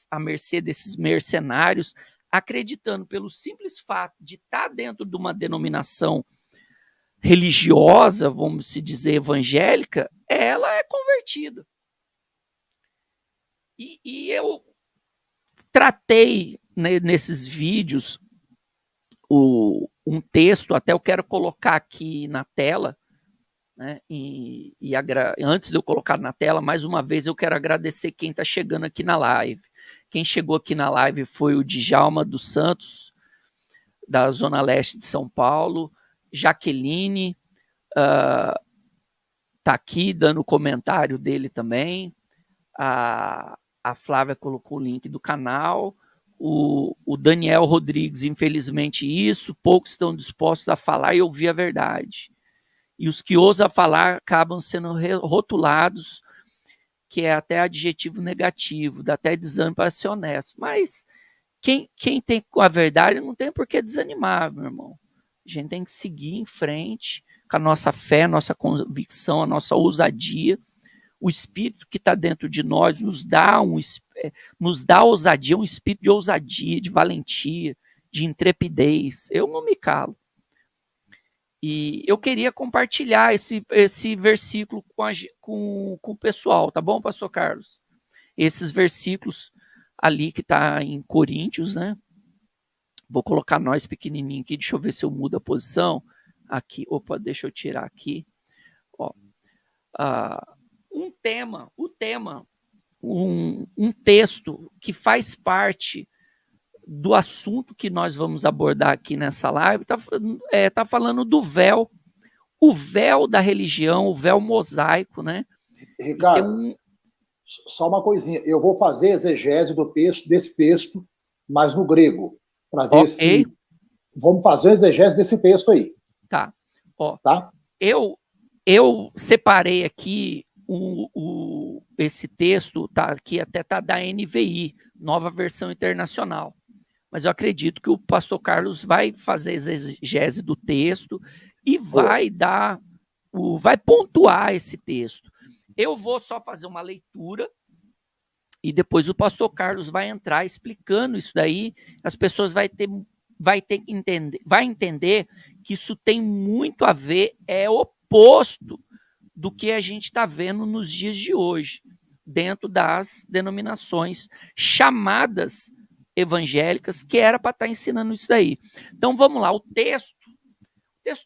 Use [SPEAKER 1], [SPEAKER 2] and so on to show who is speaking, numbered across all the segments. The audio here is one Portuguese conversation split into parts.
[SPEAKER 1] à mercê desses mercenários, acreditando pelo simples fato de estar dentro de uma denominação religiosa, vamos se dizer evangélica, ela é convertida. E eu tratei, né, nesses vídeos um texto, até eu quero colocar aqui na tela, né, antes de eu colocar na tela, mais uma vez eu quero agradecer quem está chegando aqui na live. Quem chegou aqui na live foi o Djalma dos Santos, da Zona Leste de São Paulo. Jaqueline está aqui dando o comentário dele também. A Flávia colocou o link do canal. O Daniel Rodrigues, infelizmente isso, poucos estão dispostos a falar e ouvir a verdade. E os que ousam falar acabam sendo rotulados, que é até adjetivo negativo, dá até desânimo para ser honesto. Mas quem tem a verdade não tem por que desanimar, meu irmão. A gente tem que seguir em frente com a nossa fé, a nossa convicção, a nossa ousadia. O Espírito que está dentro de nós nos dá ousadia, um espírito de ousadia, de valentia, de intrepidez. Eu não me calo. E eu queria compartilhar esse versículo com o pessoal, tá bom, pastor Carlos? Esses versículos ali que está em Coríntios, né? Vou colocar nós pequenininho aqui, deixa eu ver se eu mudo a posição. Aqui, opa, deixa eu tirar aqui. Ó, um texto que faz parte do assunto que nós vamos abordar aqui nessa live, tá falando do véu, o véu da religião, o véu mosaico, né?
[SPEAKER 2] Ricardo, só uma coisinha, eu vou fazer exegese desse texto, mas no grego, para ver se... Vamos fazer a exegese desse texto aí.
[SPEAKER 1] Tá. Ó,
[SPEAKER 2] tá?
[SPEAKER 1] Eu separei aqui esse texto, tá aqui, até tá da NVI, Nova Versão Internacional. Mas eu acredito que o pastor Carlos vai fazer a exegese do texto e vai pontuar esse texto. Eu vou só fazer uma leitura e depois o pastor Carlos vai entrar explicando isso daí. As pessoas vai entender que isso tem muito a ver, é oposto do que a gente está vendo nos dias de hoje, dentro das denominações chamadas evangélicas, que era para estar ensinando isso daí. Então vamos lá, o texto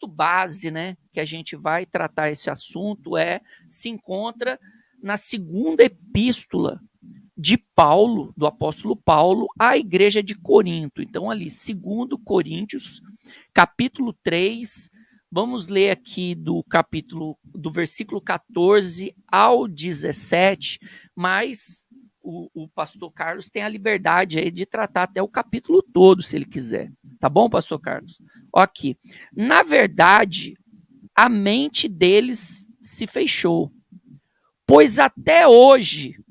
[SPEAKER 1] base, né, que a gente vai tratar esse assunto se encontra na segunda epístola de Paulo, do apóstolo Paulo, à igreja de Corinto. Então ali, 2 Coríntios, capítulo 3, vamos ler aqui do versículo 14 ao 17, mas o pastor Carlos tem a liberdade aí de tratar até o capítulo todo, se ele quiser. Tá bom, pastor Carlos? Ó aqui. Na verdade, a mente deles se fechou, pois até hoje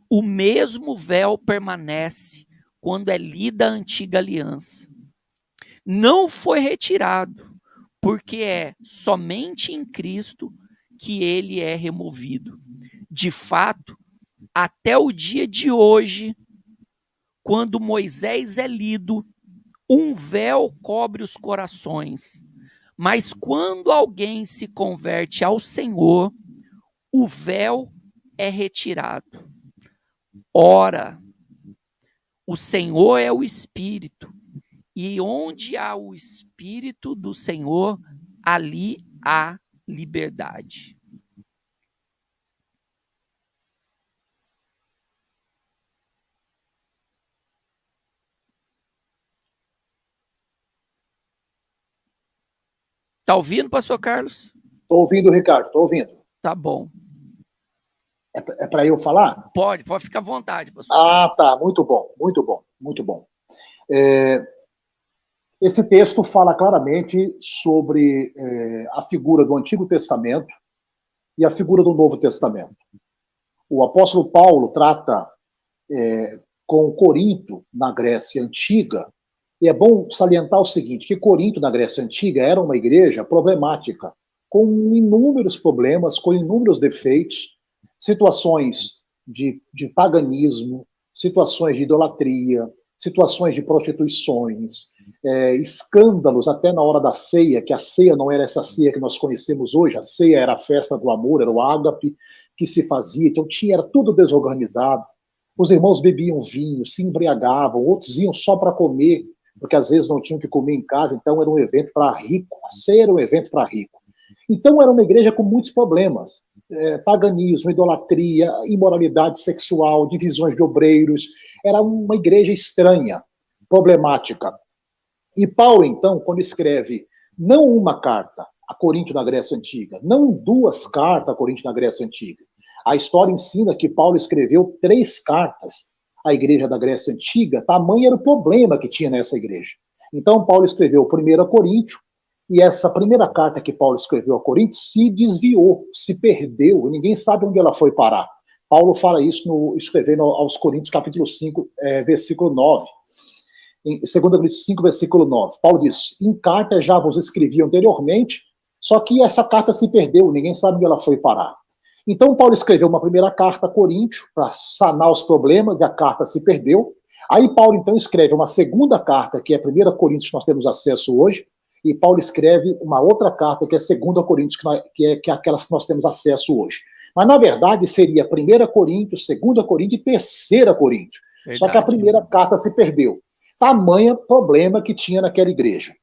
[SPEAKER 1] o mesmo véu permanece quando é lida a antiga aliança. Não foi retirado, porque é somente em Cristo que ele é removido. De fato, até o dia de hoje, quando Moisés é lido, um véu cobre os corações. Mas quando alguém se converte ao Senhor, o véu é retirado. Ora, o Senhor é o Espírito, e onde há o Espírito do Senhor, ali há liberdade. Tá ouvindo, pastor Carlos?
[SPEAKER 2] Estou ouvindo, Ricardo, estou ouvindo.
[SPEAKER 1] Tá bom.
[SPEAKER 2] É para eu falar?
[SPEAKER 1] Pode ficar à vontade, pastor.
[SPEAKER 2] Tá, muito bom, muito bom, muito bom. Esse texto fala claramente sobre a figura do Antigo Testamento e a figura do Novo Testamento. O apóstolo Paulo trata com Corinto, na Grécia Antiga, e é bom salientar o seguinte, que Corinto, na Grécia Antiga, era uma igreja problemática, com inúmeros problemas, com inúmeros defeitos, situações de paganismo, situações de idolatria, situações de prostituições, escândalos até na hora da ceia, que a ceia não era essa ceia que nós conhecemos hoje, a ceia era a festa do amor, era o ágape que se fazia, então era tudo desorganizado. Os irmãos bebiam vinho, se embriagavam, outros iam só para comer, porque às vezes não tinham que comer em casa, então era um evento para rico, a ceia era um evento para rico. Então era uma igreja com muitos problemas, paganismo, idolatria, imoralidade sexual, divisões de obreiros, era uma igreja estranha, problemática. E Paulo, então, quando escreve não uma carta a Corinto na Grécia Antiga, não 2 cartas a Corinto na Grécia Antiga, a história ensina que Paulo escreveu 3 cartas à igreja da Grécia Antiga, tamanho era o problema que tinha nessa igreja. Então, Paulo escreveu 1 Coríntios, e essa primeira carta que Paulo escreveu a Corinto se desviou, se perdeu, ninguém sabe onde ela foi parar. Paulo fala isso escrevendo aos Coríntios, capítulo 5, versículo 9. Em 2 Coríntios 5, versículo 9. Paulo diz, em carta já vos escrevi anteriormente, só que essa carta se perdeu, ninguém sabe onde ela foi parar. Então, Paulo escreveu uma primeira carta a Coríntios para sanar os problemas, e a carta se perdeu. Aí Paulo, então, escreve uma segunda carta, que é a 1 Coríntios, que nós temos acesso hoje, e Paulo escreve uma outra carta, que é 2 Coríntios, que é aquelas que nós temos acesso hoje. Mas, na verdade, seria 1 Coríntios, 2 Coríntios e 3 Coríntios. Verdade. Só que a primeira carta se perdeu. Tamanho problema que tinha naquela igreja.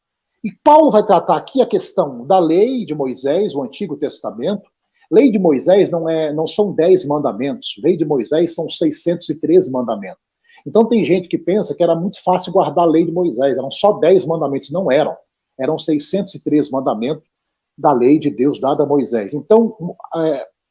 [SPEAKER 2] E Paulo vai tratar aqui a questão da lei de Moisés, o Antigo Testamento. Lei de Moisés não são 10 mandamentos. Lei de Moisés são 613 mandamentos. Então tem gente que pensa que era muito fácil guardar a lei de Moisés. Eram só 10 mandamentos. Não eram. Eram 613 mandamentos da lei de Deus dada a Moisés. Então,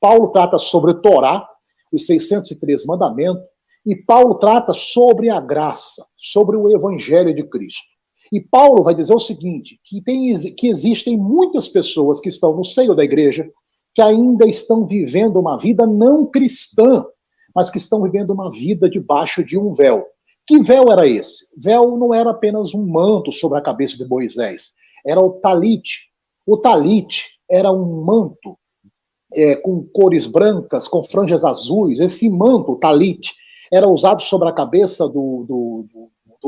[SPEAKER 2] Paulo trata sobre a Torá, os 613 mandamentos, e Paulo trata sobre a graça, sobre o Evangelho de Cristo. E Paulo vai dizer o seguinte, que existem muitas pessoas que estão no seio da igreja que ainda estão vivendo uma vida não cristã, mas que estão vivendo uma vida debaixo de um véu. Que véu era esse? Véu não era apenas um manto sobre a cabeça de Moisés, era o talite. O talite era um manto com cores brancas, com franjas azuis. Esse manto, o talite, era usado sobre a cabeça do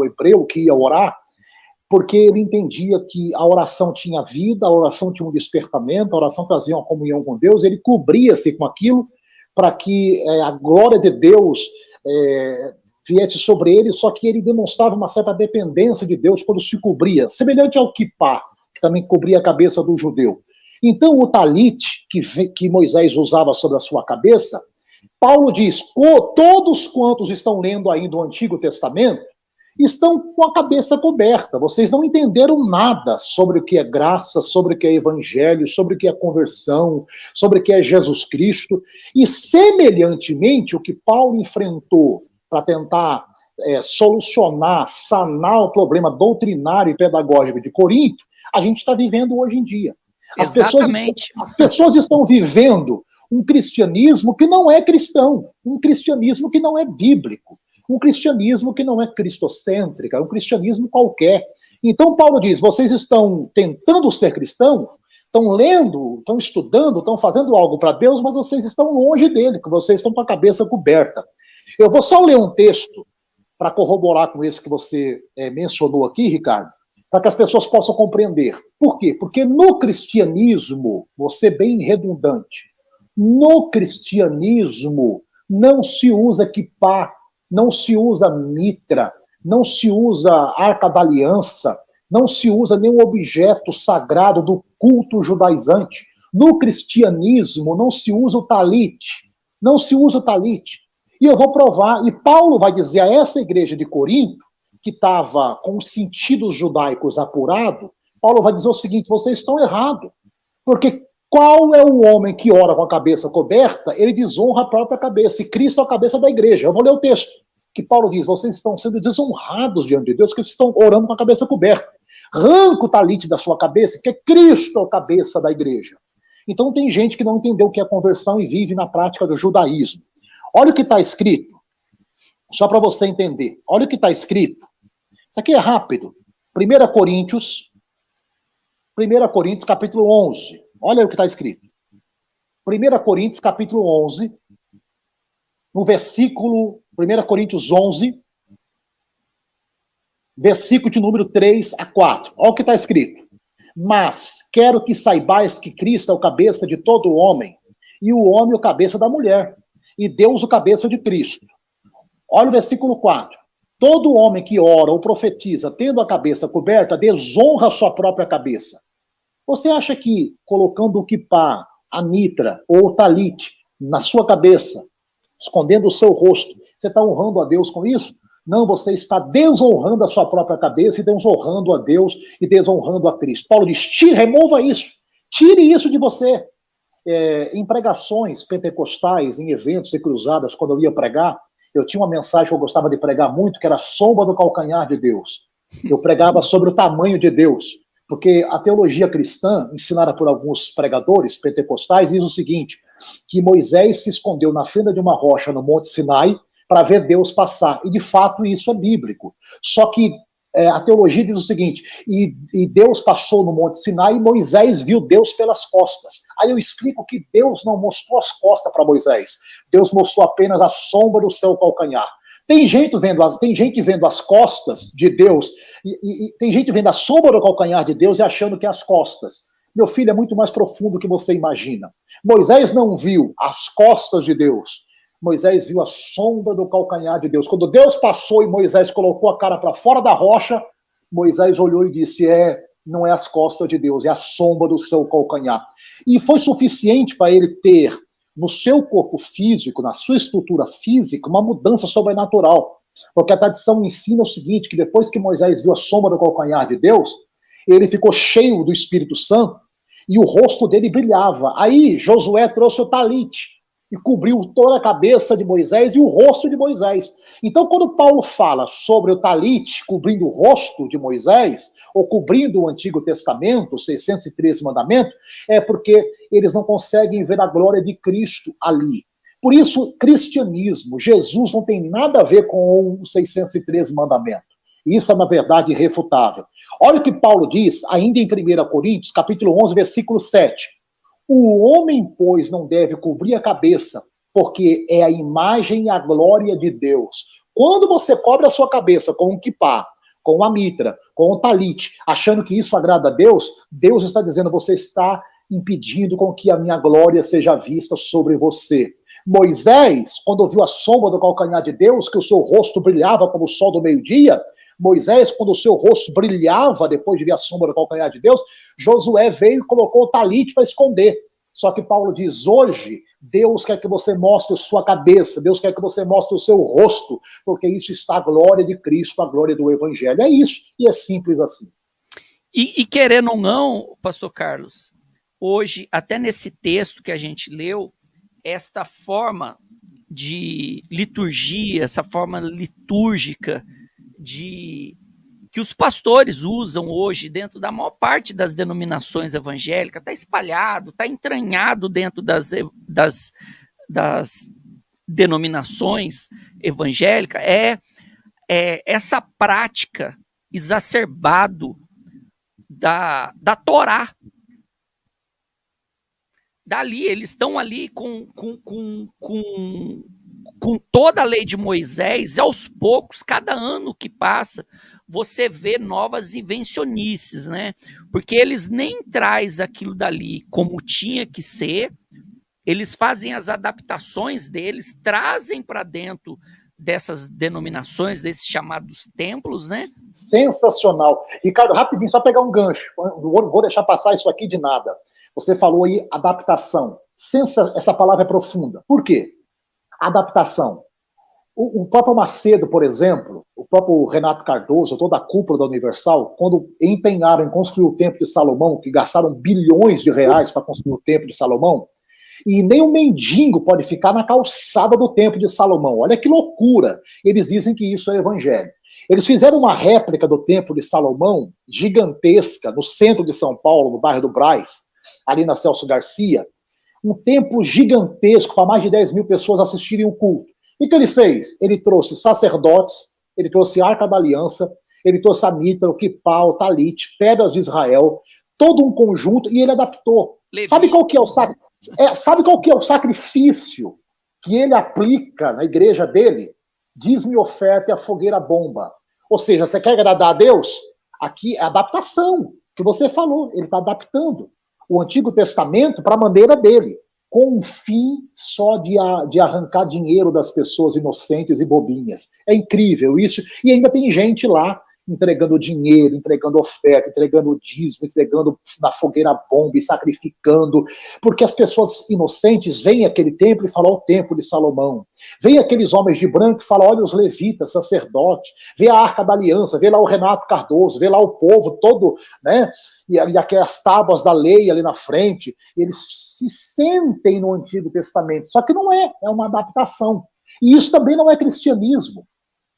[SPEAKER 2] hebreu que ia orar, porque ele entendia que a oração tinha vida, a oração tinha um despertamento, a oração trazia uma comunhão com Deus, ele cobria-se com aquilo para que a glória de Deus viesse sobre ele, só que ele demonstrava uma certa dependência de Deus quando se cobria, semelhante ao kippá, que também cobria a cabeça do judeu. Então o talite que Moisés usava sobre a sua cabeça, Paulo diz, todos quantos estão lendo ainda o Antigo Testamento, estão com a cabeça coberta. Vocês não entenderam nada sobre o que é graça, sobre o que é evangelho, sobre o que é conversão, sobre o que é Jesus Cristo. E, semelhantemente, o que Paulo enfrentou para tentar solucionar, sanar o problema doutrinário e pedagógico de Corinto, a gente está vivendo hoje em dia. As pessoas estão vivendo um cristianismo que não é cristão, um cristianismo que não é bíblico, um cristianismo que não é cristocêntrico, é um cristianismo qualquer. Então Paulo diz, vocês estão tentando ser cristãos, estão lendo, estão estudando, estão fazendo algo para Deus, mas vocês estão longe dele, porque vocês estão com a cabeça coberta. Eu vou só ler um texto para corroborar com isso que você mencionou aqui, Ricardo, para que as pessoas possam compreender. Por quê? Porque no cristianismo, vou ser bem redundante, no cristianismo não se usa kippá, não se usa mitra, não se usa arca da aliança, não se usa nenhum objeto sagrado do culto judaizante. No cristianismo não se usa o talite, não se usa o talite. E eu vou provar, e Paulo vai dizer a essa igreja de Corinto, que estava com os sentidos judaicos apurados, Paulo vai dizer o seguinte, vocês estão errados, porque qual é o homem que ora com a cabeça coberta? Ele desonra a própria cabeça, e Cristo é a cabeça da igreja. Eu vou ler o texto, que Paulo diz, vocês estão sendo desonrados diante de Deus, porque vocês estão orando com a cabeça coberta. Arranca o talite da sua cabeça, porque Cristo é a cabeça da igreja. Então tem gente que não entendeu o que é conversão e vive na prática do judaísmo. Olha o que está escrito, só para você entender. Olha o que está escrito. Isso aqui é rápido. 1 Coríntios, capítulo 11. Olha o que está escrito. 1 Coríntios, capítulo 11, no versículo 1 Coríntios 11, versículo de número 3 a 4. Olha o que está escrito. Mas quero que saibais que Cristo é o cabeça de todo homem, e o homem o cabeça da mulher, e Deus o cabeça de Cristo. Olha o versículo 4. Todo homem que ora ou profetiza, tendo a cabeça coberta, desonra a sua própria cabeça. Você acha que colocando o quipá, a mitra ou o talite na sua cabeça, escondendo o seu rosto, você está honrando a Deus com isso? Não, você está desonrando a sua própria cabeça e desonrando a Deus e desonrando a Cristo. Paulo diz, remova isso, tire isso de você. Em pregações pentecostais, em eventos e cruzadas, quando eu ia pregar, eu tinha uma mensagem que eu gostava de pregar muito, que era a sombra do calcanhar de Deus. Eu pregava sobre o tamanho de Deus, porque a teologia cristã, ensinada por alguns pregadores pentecostais, diz o seguinte, que Moisés se escondeu na fenda de uma rocha no Monte Sinai para ver Deus passar. E, de fato, isso é bíblico. Só que a teologia diz o seguinte, e Deus passou no Monte Sinai e Moisés viu Deus pelas costas. Aí eu explico que Deus não mostrou as costas para Moisés. Deus mostrou apenas a sombra do seu calcanhar. Tem gente vendo as costas de Deus, e tem gente vendo a sombra do calcanhar de Deus e achando que é as costas. Meu filho, é muito mais profundo do que você imagina. Moisés não viu as costas de Deus. Moisés viu a sombra do calcanhar de Deus. Quando Deus passou e Moisés colocou a cara para fora da rocha, Moisés olhou e disse, não é as costas de Deus, é a sombra do seu calcanhar. E foi suficiente para ele ter no seu corpo físico, na sua estrutura física, uma mudança sobrenatural. Porque a tradição ensina o seguinte, que depois que Moisés viu a sombra do calcanhar de Deus, ele ficou cheio do Espírito Santo e o rosto dele brilhava. Aí Josué trouxe o talite e cobriu toda a cabeça de Moisés e o rosto de Moisés. Então, quando Paulo fala sobre o talite cobrindo o rosto de Moisés, ou cobrindo o Antigo Testamento, os 613 mandamentos, é porque eles não conseguem ver a glória de Cristo ali. Por isso, cristianismo, Jesus não tem nada a ver com os 613 mandamentos. Isso é uma verdade irrefutável. Olha o que Paulo diz, ainda em 1 Coríntios, capítulo 11, versículo 7. O homem, pois, não deve cobrir a cabeça, porque é a imagem e a glória de Deus. Quando você cobre a sua cabeça com um quipá, com a mitra, com o talite, achando que isso agrada a Deus, Deus está dizendo, você está impedindo com que a minha glória seja vista sobre você. Moisés, quando viu a sombra do calcanhar de Deus, que o seu rosto brilhava como o sol do meio-dia, Moisés, quando o seu rosto brilhava depois de ver a sombra do calcanhar de Deus, Josué veio e colocou o talite para esconder. Só que Paulo diz, hoje, Deus quer que você mostre a sua cabeça, Deus quer que você mostre o seu rosto, porque isso está a glória de Cristo, a glória do Evangelho. É isso, e é simples assim.
[SPEAKER 1] E querendo ou não, pastor Carlos, hoje, até nesse texto que a gente leu, esta forma de liturgia, essa forma litúrgica que os pastores usam hoje dentro da maior parte das denominações evangélicas, está espalhado, está entranhado dentro das denominações evangélicas, é essa prática exacerbado da Torá. Dali, eles estão ali com toda a lei de Moisés, e aos poucos, cada ano que passa, você vê novas invencionices, né? Porque eles nem trazem aquilo dali como tinha que ser, eles fazem as adaptações deles, trazem para dentro dessas denominações, desses chamados templos, né?
[SPEAKER 2] Sensacional. Ricardo, rapidinho, só pegar um gancho, vou deixar passar isso aqui de nada. Você falou aí adaptação. Essa palavra é profunda. Por quê? Adaptação. O próprio Macedo, por exemplo, o próprio Renato Cardoso, toda a cúpula da Universal, quando empenharam em construir o Templo de Salomão, que gastaram bilhões de reais para construir o Templo de Salomão, e nem um mendigo pode ficar na calçada do Templo de Salomão. Olha que loucura! Eles dizem que isso é evangelho. Eles fizeram uma réplica do Templo de Salomão, gigantesca, no centro de São Paulo, no bairro do Brás, ali na Celso Garcia, um templo gigantesco para mais de 10 mil pessoas assistirem o culto. E o que ele fez? Ele trouxe sacerdotes, ele trouxe a Arca da Aliança, ele trouxe a mitra, o quipá, o talite, pedras de Israel, todo um conjunto, e ele adaptou. Sabe qual que é o sacrifício que ele aplica na igreja dele, dízimo e oferta e a fogueira bomba. Ou seja, você quer agradar a Deus? Aqui é adaptação, que você falou, ele está adaptando o Antigo Testamento para a maneira dele, com um fim só de arrancar dinheiro das pessoas inocentes e bobinhas. É incrível isso, e ainda tem gente lá entregando dinheiro, entregando oferta, entregando dízimo, entregando na fogueira bomba e sacrificando, porque as pessoas inocentes vêm àquele templo e falam, o templo de Salomão. Vêm aqueles homens de branco e falam, olha os levitas, sacerdotes, vê a Arca da Aliança, vê lá o Renato Cardoso, vê lá o povo todo, né? E aquelas tábuas da lei ali na frente, eles se sentem no Antigo Testamento, só que não é uma adaptação. E isso também não é cristianismo.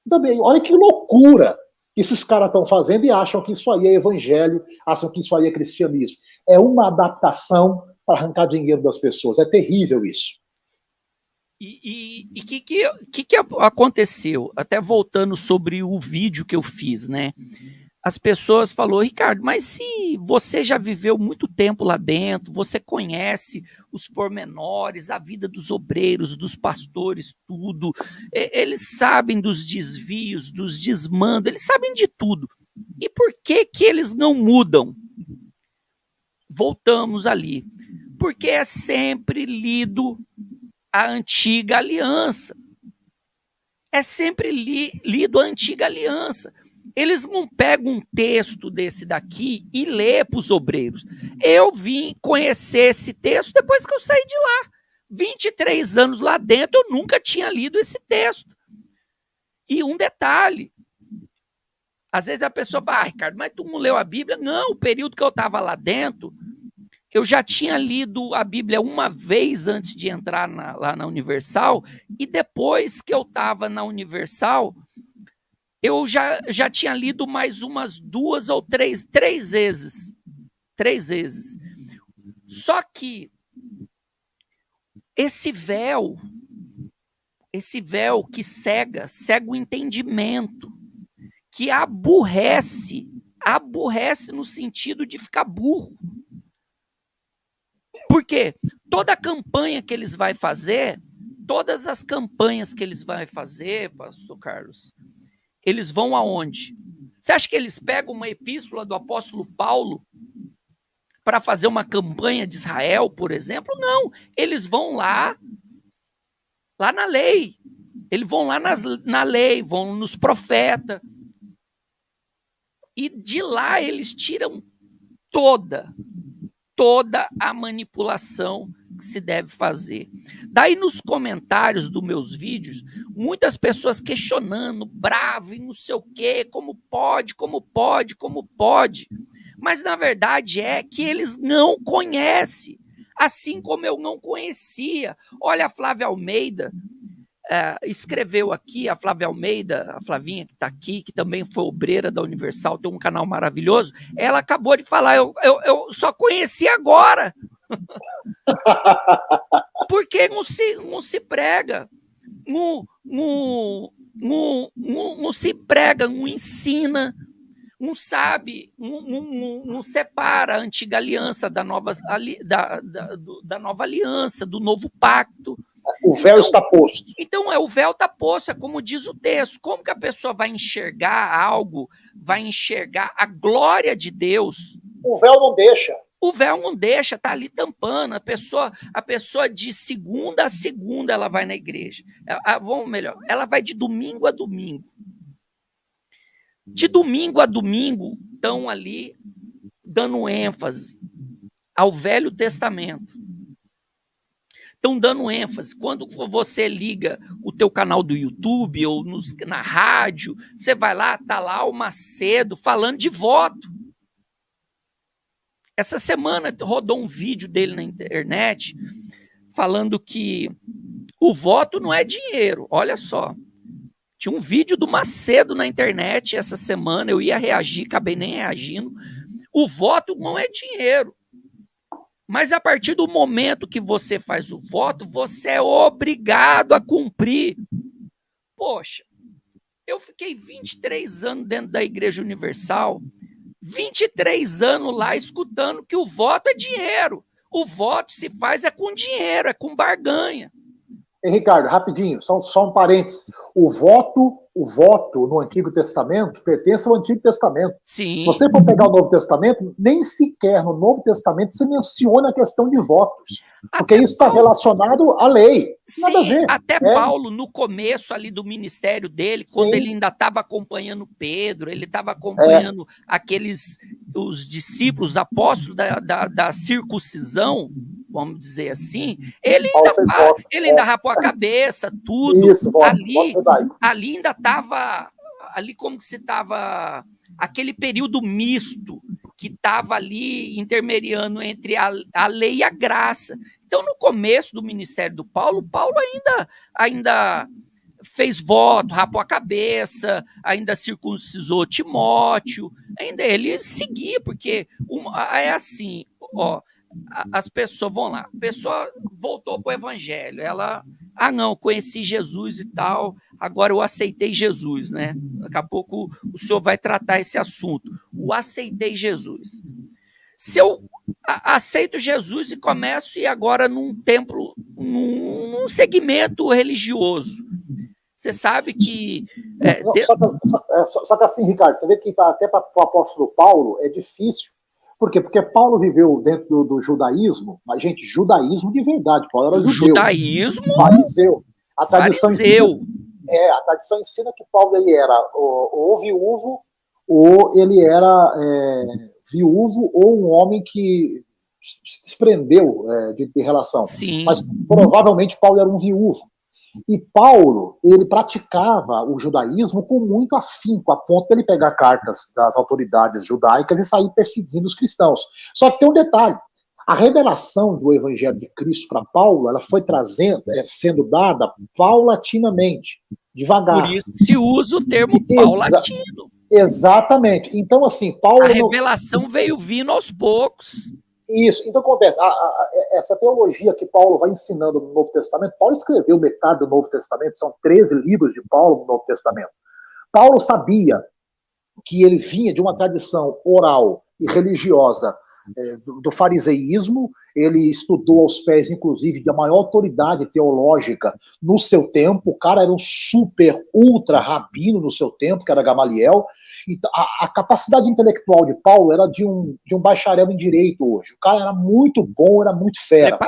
[SPEAKER 2] Também, olha que loucura que esses caras estão fazendo e acham que isso aí é evangelho, acham que isso aí é cristianismo. É uma adaptação para arrancar dinheiro das pessoas. É terrível isso.
[SPEAKER 1] E o que aconteceu? Até voltando sobre o vídeo que eu fiz, né? As pessoas falaram, Ricardo, mas se você já viveu muito tempo lá dentro, você conhece os pormenores, a vida dos obreiros, dos pastores, tudo, eles sabem dos desvios, dos desmandos, eles sabem de tudo. E por que eles não mudam? Voltamos ali. Porque é sempre lido a antiga aliança. É sempre lido a antiga aliança. Eles não pegam um texto desse daqui e lê para os obreiros. Eu vim conhecer esse texto depois que eu saí de lá. 23 anos lá dentro, eu nunca tinha lido esse texto. E um detalhe, às vezes a pessoa fala, Ricardo, mas tu não leu a Bíblia? Não, o período que eu estava lá dentro, eu já tinha lido a Bíblia uma vez antes de entrar lá na Universal, e depois que eu estava na Universal, eu já tinha lido mais umas 2 ou 3 vezes. 3 vezes. Só que esse véu que cega o entendimento, que aborrece no sentido de ficar burro. Por quê? Toda campanha que eles vão fazer, todas as campanhas que eles vão fazer, pastor Carlos, eles vão aonde? Você acha que eles pegam uma epístola do apóstolo Paulo para fazer uma campanha de Israel, por exemplo? Não. Eles vão lá na lei. Eles vão lá na lei, vão nos profetas. E de lá eles tiram toda a manipulação que se deve fazer. Daí nos comentários dos meus vídeos, muitas pessoas questionando, bravo e não sei o quê, como pode. Mas na verdade é que eles não conhecem, assim como eu não conhecia. Olha a Flávia Almeida, escreveu aqui, a Flávia Almeida, a Flavinha que está aqui, que também foi obreira da Universal, tem um canal maravilhoso, ela acabou de falar, eu só conheci agora. Porque não se prega, não se prega, não ensina, não sabe, não separa a antiga aliança da nova aliança, do novo pacto.
[SPEAKER 2] O véu está posto.
[SPEAKER 1] Então, o véu está posto, é como diz o texto. Como que a pessoa vai enxergar algo, vai enxergar a glória de Deus?
[SPEAKER 2] O véu não deixa.
[SPEAKER 1] O véu não deixa, está ali tampando. A pessoa de segunda a segunda ela vai na igreja. Ela vai de domingo a domingo. De domingo a domingo, estão ali dando ênfase ao Velho Testamento. Estão dando ênfase. Quando você liga o teu canal do YouTube ou na rádio, você vai lá, tá lá o Macedo falando de voto. Essa semana rodou um vídeo dele na internet falando que o voto não é dinheiro. Olha só. Tinha um vídeo do Macedo na internet essa semana, eu ia reagir, acabei nem reagindo. O voto não é dinheiro. Mas a partir do momento que você faz o voto, você é obrigado a cumprir. Poxa, eu fiquei 23 anos dentro da Igreja Universal, 23 anos lá escutando que o voto é dinheiro. O voto se faz com dinheiro, com barganha.
[SPEAKER 2] Ricardo, rapidinho, só um parênteses. O voto no Antigo Testamento pertence ao Antigo Testamento.
[SPEAKER 1] Sim.
[SPEAKER 2] Se você for pegar o Novo Testamento, nem sequer no Novo Testamento se menciona a questão de votos. Porque isso está relacionado à lei. Nada a ver.
[SPEAKER 1] Até Paulo, no começo ali do ministério dele, quando ele ainda estava acompanhando Pedro, ele estava acompanhando os discípulos, os apóstolos da circuncisão, vamos dizer assim, ele ainda rapou a cabeça, tudo.
[SPEAKER 2] Isso,
[SPEAKER 1] ali ainda estava, ali como que se estava, aquele período misto, que estava ali intermediando entre a lei e a graça. Então, no começo do ministério do Paulo ainda fez voto, rapou a cabeça, ainda circuncisou Timóteo, ainda ele seguia, porque é assim, ó, as pessoas vão lá, a pessoa voltou para o evangelho, ela, não, conheci Jesus e tal, agora eu aceitei Jesus, né? Daqui a pouco o senhor vai tratar esse assunto, o aceitei Jesus. Se eu aceito Jesus e começo e agora num templo, num segmento religioso, você sabe que...
[SPEAKER 2] Só que assim, Ricardo, você vê que até para o apóstolo Paulo é difícil. Por quê? Porque Paulo viveu dentro do judaísmo, mas, gente, judaísmo de verdade. Paulo era judeu.
[SPEAKER 1] Judaísmo?
[SPEAKER 2] Fariseu. A tradição
[SPEAKER 1] fariseu.
[SPEAKER 2] Ensina que Paulo ele era ou viúvo, ou ele era viúvo, ou um homem que se desprendeu de relação.
[SPEAKER 1] Sim.
[SPEAKER 2] Mas provavelmente Paulo era um viúvo. E Paulo, ele praticava o judaísmo com muito afinco, a ponto de ele pegar cartas das autoridades judaicas e sair perseguindo os cristãos. Só que tem um detalhe, a revelação do Evangelho de Cristo para Paulo, ela foi sendo dada paulatinamente, devagar.
[SPEAKER 1] Por isso se usa o termo paulatino.
[SPEAKER 2] Exatamente. Então, assim, Paulo...
[SPEAKER 1] A revelação veio vindo aos poucos.
[SPEAKER 2] Isso, então acontece, essa teologia que Paulo vai ensinando no Novo Testamento, Paulo escreveu metade do Novo Testamento, são 13 livros de Paulo no Novo Testamento. Paulo sabia que ele vinha de uma tradição oral e religiosa do fariseísmo, ele estudou aos pés, inclusive, da maior autoridade teológica no seu tempo, o cara era um super, ultra rabino no seu tempo, que era Gamaliel. Então, a capacidade intelectual de Paulo era de um bacharel em direito hoje. O cara era muito bom, era muito fera,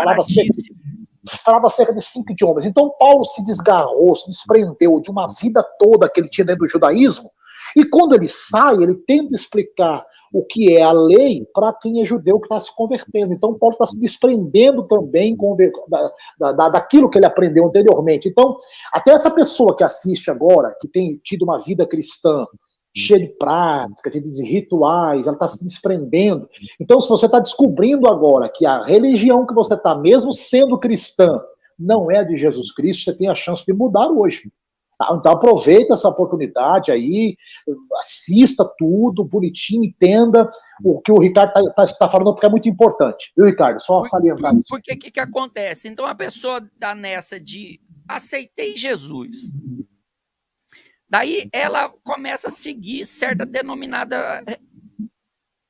[SPEAKER 2] falava cerca de 5 idiomas. Então Paulo se desgarrou, se desprendeu de uma vida toda que ele tinha dentro do judaísmo, e quando ele sai, ele tenta explicar o que é a lei para quem é judeu que está se convertendo. Então Paulo está se desprendendo também daquilo que ele aprendeu anteriormente. Então, até essa pessoa que assiste agora, que tem tido uma vida cristã, cheia de práticas, de rituais, ela está se desprendendo. Então, se você está descobrindo agora que a religião que você está, mesmo sendo cristã, não é a de Jesus Cristo, você tem a chance de mudar hoje. Então, aproveita essa oportunidade aí, assista tudo, bonitinho, entenda o que o Ricardo está falando, porque é muito importante. Viu, Ricardo? Só salientar isso.
[SPEAKER 1] Porque o que acontece? Então, a pessoa está nessa de aceitei Jesus. Daí ela começa a seguir certa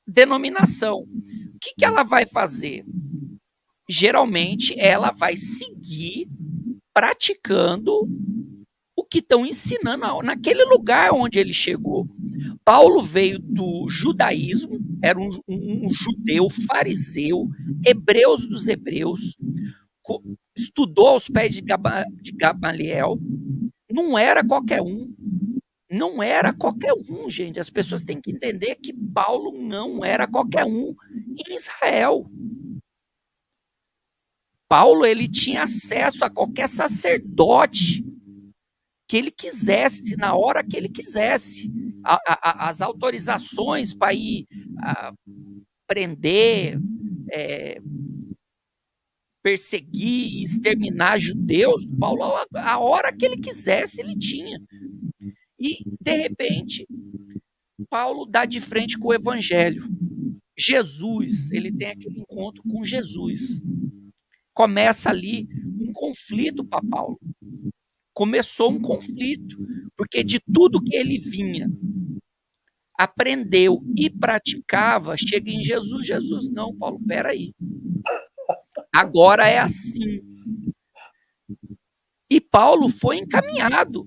[SPEAKER 1] denominação. O que ela vai fazer? Geralmente, ela vai seguir praticando o que estão ensinando naquele lugar onde ele chegou. Paulo veio do judaísmo, era um judeu fariseu, hebreus dos hebreus, estudou aos pés de Gamaliel, não era qualquer um. Não era qualquer um, gente. As pessoas têm que entender que Paulo não era qualquer um em Israel. Paulo, ele tinha acesso a qualquer sacerdote que ele quisesse, na hora que ele quisesse. As autorizações para ir prender, perseguir, exterminar judeus, Paulo, a hora que ele quisesse, ele tinha. E, de repente, Paulo dá de frente com o evangelho. Jesus, ele tem aquele encontro com Jesus. Começa ali um conflito para Paulo. Começou um conflito, porque de tudo que ele vinha, aprendeu e praticava, chega em Jesus. Jesus, não, Paulo, peraí. Agora é assim. E Paulo foi encaminhado,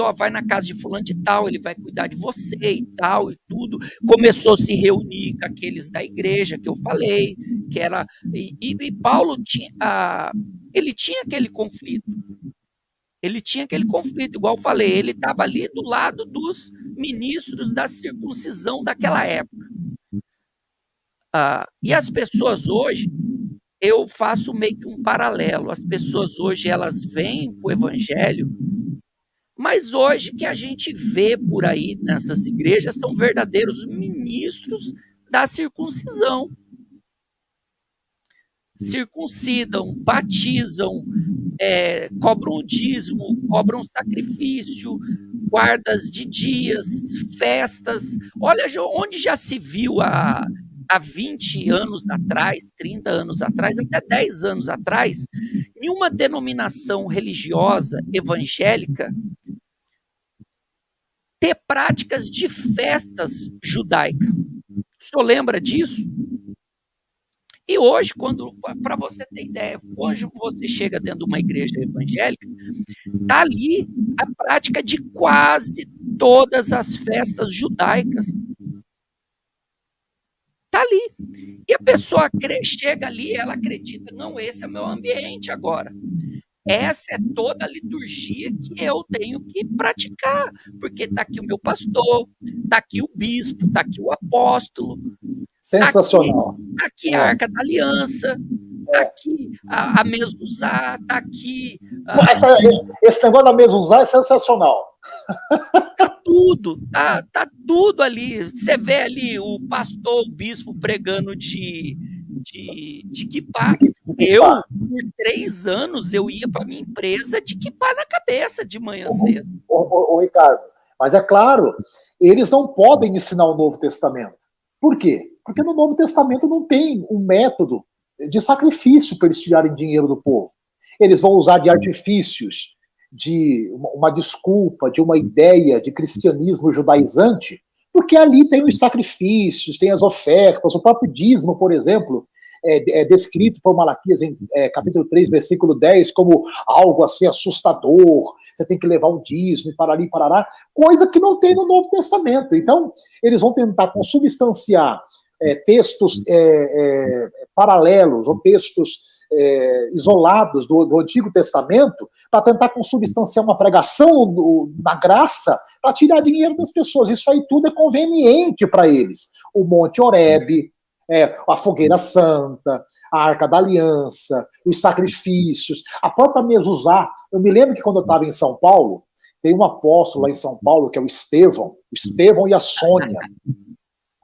[SPEAKER 1] ó, vai na casa de fulano de tal, ele vai cuidar de você e tal, e tudo. Começou a se reunir com aqueles da igreja que eu falei, que era... E Paulo ele tinha aquele conflito. Ele tinha aquele conflito, igual eu falei, ele estava ali do lado dos ministros da circuncisão daquela época. E as pessoas hoje, eu faço meio que um paralelo, as pessoas hoje, elas vêm para o evangelho, mas hoje que a gente vê por aí nessas igrejas são verdadeiros ministros da circuncisão. Circuncidam, batizam, cobram o dízimo, cobram sacrifício, guardas de dias, festas. Olha onde já se viu há 20 anos atrás, 30 anos atrás, até 10 anos atrás, em uma denominação religiosa evangélica ter práticas de festas judaicas. O senhor lembra disso? E hoje, para você ter ideia, hoje você chega dentro de uma igreja evangélica, está ali a prática de quase todas as festas judaicas. Está ali. E a pessoa chega ali, ela acredita, não, esse é o meu ambiente agora. Essa é toda a liturgia que eu tenho que praticar, porque está aqui o meu pastor, está aqui o bispo, está aqui o apóstolo.
[SPEAKER 2] Sensacional.
[SPEAKER 1] Está aqui a Arca da Aliança, está aqui a mezuzá, está aqui...
[SPEAKER 2] Esse negócio da mezuzá é sensacional.
[SPEAKER 1] Tá tudo ali. Você vê ali o pastor, o bispo pregando de quipá. Eu, por 3 anos, eu ia para minha empresa de quipá na cabeça de manhã cedo.
[SPEAKER 2] Ô, Ricardo, mas é claro, eles não podem ensinar o Novo Testamento. Por quê? Porque no Novo Testamento não tem um método de sacrifício para eles tirarem dinheiro do povo. Eles vão usar de artifícios, de uma desculpa, de uma ideia de cristianismo judaizante, porque ali tem os sacrifícios, tem as ofertas, o próprio dízimo, por exemplo, é descrito por Malaquias em capítulo 3, versículo 10, como algo assim assustador, você tem que levar um dízimo e parari, parará, coisa que não tem no Novo Testamento. Então, eles vão tentar consubstanciar textos paralelos ou textos isolados do Antigo Testamento para tentar consubstanciar uma pregação na graça para tirar dinheiro das pessoas. Isso aí tudo é conveniente para eles. O Monte Horebe, a fogueira santa, a Arca da Aliança, os sacrifícios, a própria mezuzá. Eu me lembro que quando eu estava em São Paulo, tem um apóstolo lá em São Paulo, que é o Estevão e a Sônia,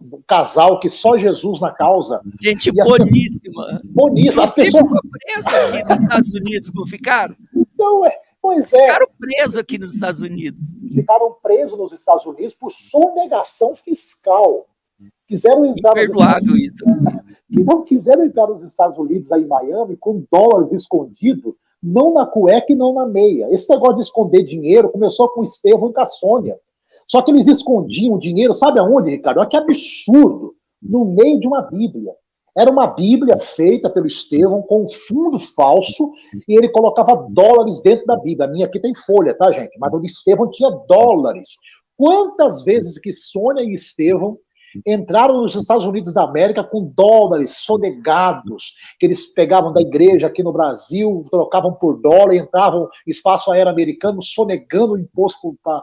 [SPEAKER 2] um casal que só Jesus na causa.
[SPEAKER 1] Gente boníssima.
[SPEAKER 2] Boníssima. As pessoas
[SPEAKER 1] ficam presos aqui nos Estados Unidos, não ficaram?
[SPEAKER 2] Então, pois é.
[SPEAKER 1] Ficaram presos aqui nos Estados Unidos.
[SPEAKER 2] Ficaram presos nos Estados Unidos por sonegação fiscal. Quiseram entrar
[SPEAKER 1] Imperdoável isso.
[SPEAKER 2] Não quiseram entrar nos Estados Unidos, aí em Miami, com dólares escondidos, não na cueca e não na meia. Esse negócio de esconder dinheiro começou com o Estevão e com a Sônia. Só que eles escondiam o dinheiro, sabe aonde, Ricardo? Olha que absurdo! No meio de uma Bíblia. Era uma Bíblia feita pelo Estevão com um fundo falso e ele colocava dólares dentro da Bíblia. A minha aqui tem folha, tá, gente? Mas o Estevão tinha dólares. Quantas vezes que Sônia e Estevão entraram nos Estados Unidos da América com dólares sonegados, que eles pegavam da igreja aqui no Brasil, trocavam por dólar, entravam em espaço aéreo americano, sonegando o imposto para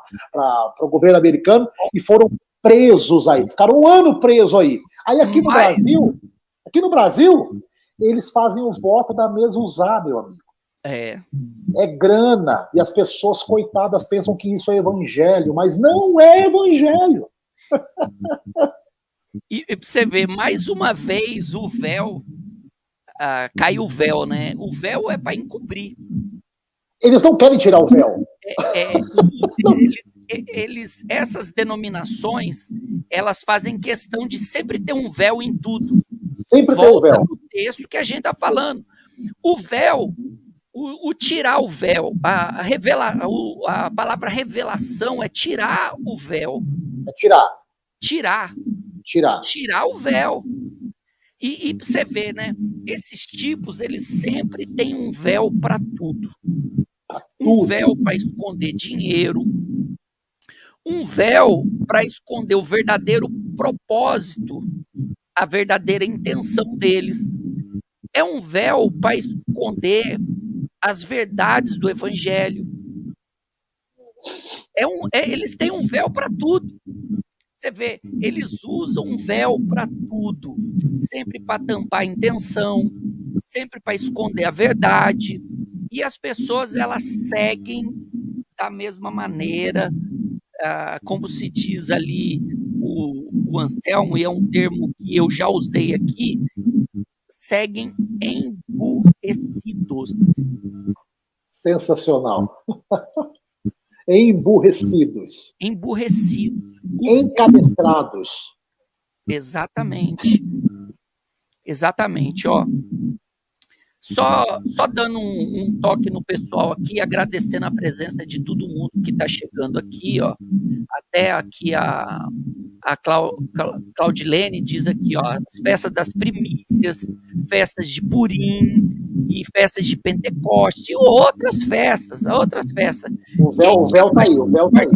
[SPEAKER 2] o governo americano, e foram presos aí, ficaram 1 ano presos aí. Aí aqui no Brasil, eles fazem o voto da mezuzá, meu amigo. É grana, e as pessoas, coitadas, pensam que isso é evangelho, mas não é evangelho.
[SPEAKER 1] E você vê, mais uma vez, o véu, caiu o véu, né? O véu é para encobrir.
[SPEAKER 2] Eles não querem tirar o véu.
[SPEAKER 1] Essas denominações, elas fazem questão de sempre ter um véu em tudo.
[SPEAKER 2] Sempre tem um véu.
[SPEAKER 1] No texto que a gente está falando. O véu, o tirar o véu, a palavra revelação é tirar o véu.
[SPEAKER 2] É tirar
[SPEAKER 1] o véu. E você vê, né? Esses tipos, eles sempre têm um véu para tudo. Um véu para esconder dinheiro, um véu para esconder o verdadeiro propósito, a verdadeira intenção deles. É um véu para esconder as verdades do evangelho. Eles têm um véu para tudo. Você vê, eles usam um véu para tudo, sempre para tampar a intenção, sempre para esconder a verdade. E as pessoas, elas seguem da mesma maneira, como se diz ali o Anselmo, e é um termo que eu já usei aqui, seguem emburrecidos.
[SPEAKER 2] Sensacional. Emburrecidos.
[SPEAKER 1] Emburrecidos.
[SPEAKER 2] Encabestrados.
[SPEAKER 1] Exatamente. Exatamente, ó. Só dando um toque no pessoal aqui, agradecendo a presença de todo mundo que está chegando aqui, ó. Até aqui a Claudilene diz aqui, ó, as festas das primícias, festas de Purim e festas de Pentecoste, e outras festas.
[SPEAKER 2] O véu tá aí, o véu tá aí.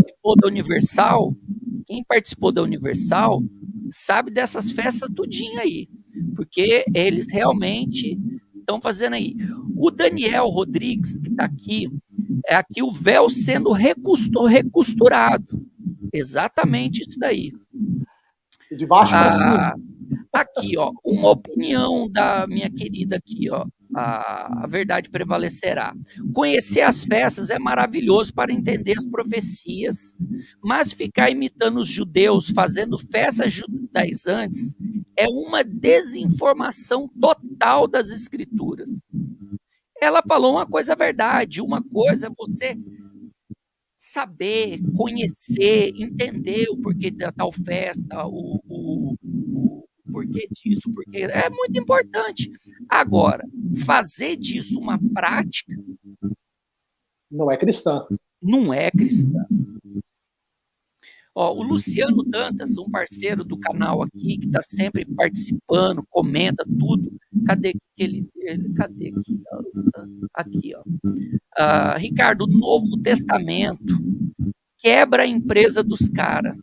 [SPEAKER 1] Quem participou da Universal sabe dessas festas tudinho aí, porque eles realmente estão fazendo aí. O Daniel Rodrigues, que está aqui, é aqui o véu sendo recosturado. Exatamente isso daí.
[SPEAKER 2] De baixo para cima.
[SPEAKER 1] Aqui, ó, uma opinião da minha querida aqui, ó. A verdade prevalecerá. Conhecer as festas é maravilhoso para entender as profecias, mas ficar imitando os judeus, fazendo festas judaizantes, é uma desinformação total das escrituras. Ela falou uma coisa verdade, uma coisa é você saber, conhecer, entender o porquê da tal festa, o porquê disso, porque é muito importante. Agora, fazer disso uma prática
[SPEAKER 2] não é cristã.
[SPEAKER 1] Não é cristã. Ó, o Luciano Dantas, um parceiro do canal aqui, que está sempre participando, comenta tudo. Cadê ele? Cadê aqui? Aqui, ó. Ricardo, o Novo Testamento quebra a empresa dos caras.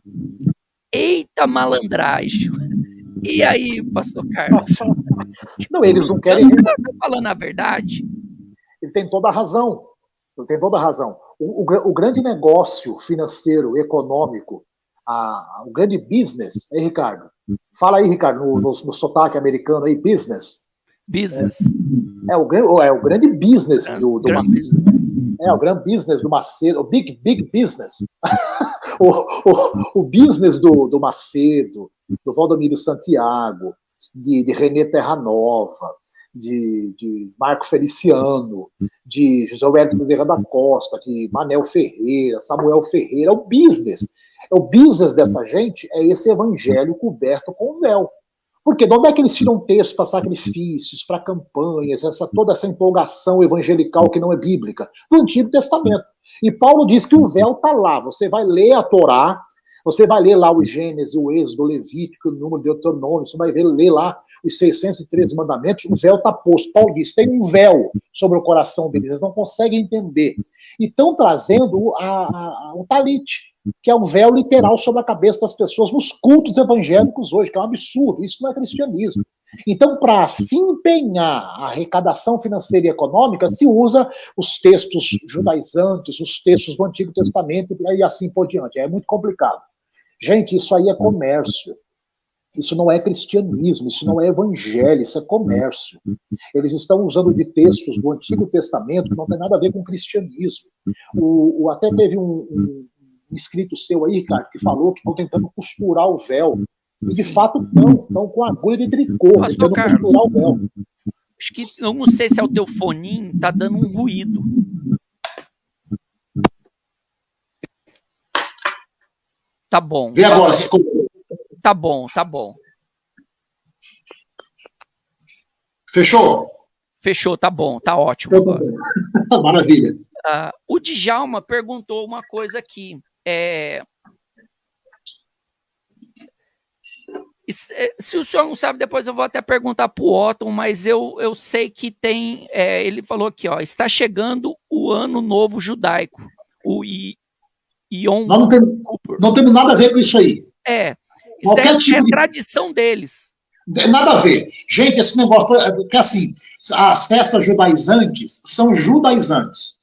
[SPEAKER 1] Eita malandragem. E aí, pastor Carlos?
[SPEAKER 2] Não, eles não querem.
[SPEAKER 1] Está falando a verdade?
[SPEAKER 2] Ele tem toda a razão. Ele tem toda a razão. O grande negócio financeiro, econômico, o grande business, hein, Ricardo? Fala aí, Ricardo, no sotaque americano aí, business.
[SPEAKER 1] Business.
[SPEAKER 2] É o grande business do Macedo. É o grande business do Macedo, o big business. o business do Macedo, do Valdomiro Santiago, de Renê Terranova, de Marco Feliciano, de José Wellington Bezerra da Costa, de Manel Ferreira, Samuel Ferreira. O business. O business dessa gente é esse evangelho coberto com véu. Porque de onde é que eles tiram textos para sacrifícios, para campanhas, toda essa empolgação evangelical que não é bíblica? Do Antigo Testamento. E Paulo diz que o véu está lá. Você vai ler a Torá, você vai ler lá o Gênesis, o Êxodo, o Levítico, o número de Deuteronômio, você vai ler lá os 613 mandamentos, o véu está posto. Paulo diz, tem um véu sobre o coração deles, eles não conseguem entender. E estão trazendo o talite, que é o véu literal sobre a cabeça das pessoas nos cultos evangélicos hoje, que é um absurdo, isso não é cristianismo. Então, para se empenhar a arrecadação financeira e econômica, se usa os textos judaizantes, os textos do Antigo Testamento e assim por diante. É muito complicado. Gente, isso aí é comércio. Isso não é cristianismo, isso não é evangelho, isso é comércio. Eles estão usando de textos do Antigo Testamento que não tem nada a ver com cristianismo. Até teve um inscrito seu aí, Ricardo, que falou que estão tentando costurar o véu. E de fato estão com agulha de tricô, tentando costurar o véu.
[SPEAKER 1] Acho que, eu não sei se é o teu foninho, tá dando um ruído. Tá bom.
[SPEAKER 2] Vê agora,
[SPEAKER 1] Tá bom, tá bom.
[SPEAKER 2] Fechou?
[SPEAKER 1] Fechou, tá bom, tá ótimo agora.
[SPEAKER 2] Maravilha.
[SPEAKER 1] O Djalma perguntou uma coisa aqui. Se o senhor não sabe, depois eu vou até perguntar para o Otton, mas eu sei que tem. Ele falou aqui, ó, está chegando o ano novo judaico, o Yom Kippur.
[SPEAKER 2] Não temos nada a ver com isso aí.
[SPEAKER 1] Isso é tradição deles.
[SPEAKER 2] Nada a ver. Gente, esse negócio, porque assim, as festas judaizantes são judaizantes.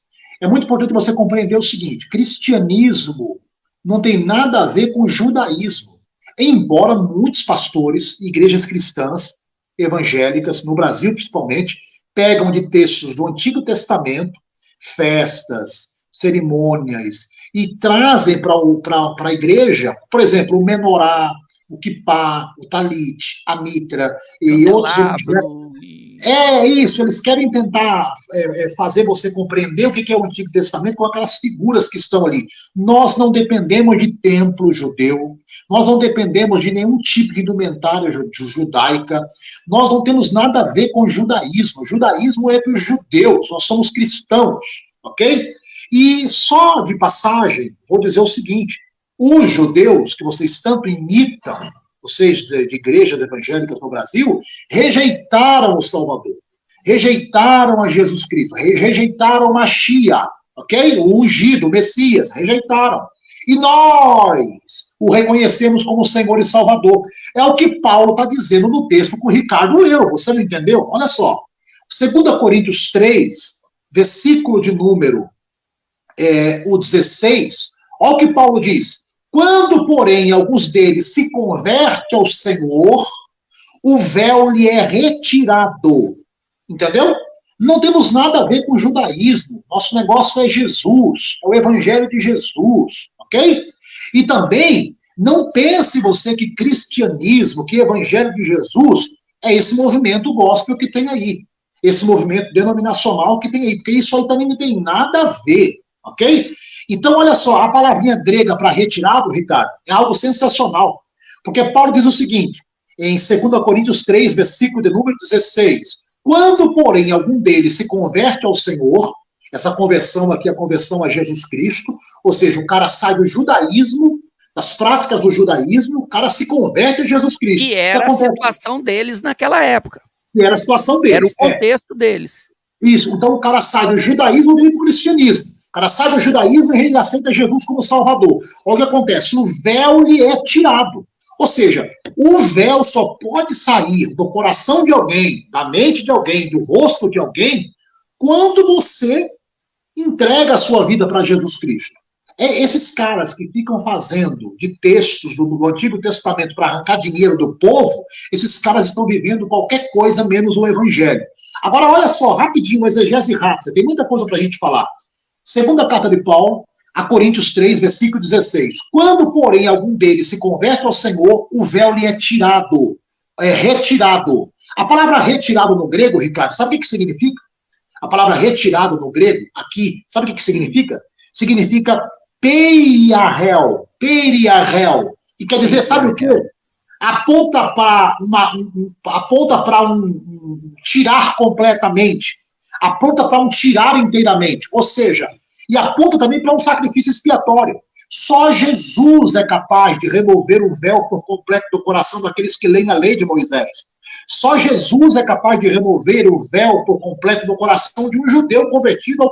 [SPEAKER 2] É muito importante você compreender o seguinte: cristianismo não tem nada a ver com judaísmo. Embora muitos pastores, igrejas cristãs, evangélicas, no Brasil principalmente, pegam de textos do Antigo Testamento, festas, cerimônias, e trazem para a igreja, por exemplo, o menorá, o kippá, o talit, a mitra e outros objetos. Isso, eles querem tentar fazer você compreender o que é o Antigo Testamento com aquelas figuras que estão ali. Nós não dependemos de templo judeu, nós não dependemos de nenhum tipo de indumentária judaica, nós não temos nada a ver com judaísmo. O judaísmo é dos judeus, nós somos cristãos, ok? E só de passagem, vou dizer o seguinte: os judeus que vocês tanto imitam, vocês de igrejas evangélicas no Brasil, rejeitaram o Salvador, rejeitaram a Jesus Cristo, rejeitaram Mashiach, ok? O ungido, o Messias, rejeitaram. E nós o reconhecemos como Senhor e Salvador. É o que Paulo está dizendo no texto que o Ricardo leu, você não entendeu? Olha só, 2 Coríntios 3, versículo de número o 16, olha o que Paulo diz: quando, porém, alguns deles se convertem ao Senhor, o véu lhe é retirado. Entendeu? Não temos nada a ver com o judaísmo. Nosso negócio é Jesus, é o evangelho de Jesus, ok? E também, não pense você que cristianismo, que evangelho de Jesus, é esse movimento gospel que tem aí. Esse movimento denominacional que tem aí. Porque isso aí também não tem nada a ver, ok? Então, olha só, a palavrinha grega para retirado, Ricardo, é algo sensacional. Porque Paulo diz o seguinte, em 2 Coríntios 3, versículo de número 16, quando, porém, algum deles se converte ao Senhor, essa conversão aqui é a conversão a Jesus Cristo, ou seja, o cara sai do judaísmo, das práticas do judaísmo, o cara se converte a Jesus Cristo.
[SPEAKER 1] E era a situação deles naquela época.
[SPEAKER 2] E era a situação deles.
[SPEAKER 1] Era o contexto deles.
[SPEAKER 2] Isso, então o cara sai do judaísmo e vem para o cristianismo. O cara sai do judaísmo e ele aceita Jesus como Salvador. Olha o que acontece, o véu lhe é tirado. Ou seja, o véu só pode sair do coração de alguém, da mente de alguém, do rosto de alguém, quando você entrega a sua vida para Jesus Cristo. Esses caras que ficam fazendo de textos do Antigo Testamento para arrancar dinheiro do povo, esses caras estão vivendo qualquer coisa menos o Evangelho. Agora, olha só, rapidinho, uma exegese rápida, tem muita coisa para a gente falar. Segunda carta de Paulo, a Coríntios 3, versículo 16. Quando, porém, algum deles se converte ao Senhor, o véu lhe é tirado, retirado. A palavra retirado no grego, Ricardo, sabe o que significa? A palavra retirado no grego, aqui, sabe o que significa? Significa periarel, que quer dizer, sabe o quê? Aponta para um tirar completamente, aponta para um tirar inteiramente, ou seja, e aponta também para um sacrifício expiatório. Só Jesus é capaz de remover o véu por completo do coração daqueles que leem a lei de Moisés. Só Jesus é capaz de remover o véu por completo do coração de um judeu convertido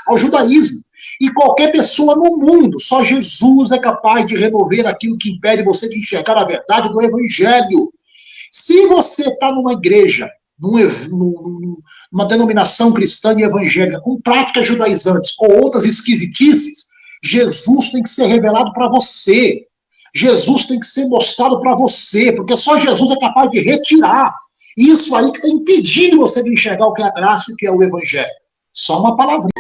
[SPEAKER 2] ao judaísmo. E qualquer pessoa no mundo, só Jesus é capaz de remover aquilo que impede você de enxergar a verdade do Evangelho. Se você está numa igreja, numa denominação cristã e evangélica, com práticas judaizantes ou outras esquisitices, Jesus tem que ser revelado para você. Jesus tem que ser mostrado para você, porque só Jesus é capaz de retirar isso aí que está impedindo você de enxergar o que é a graça e o que é o Evangelho. Só uma palavrinha.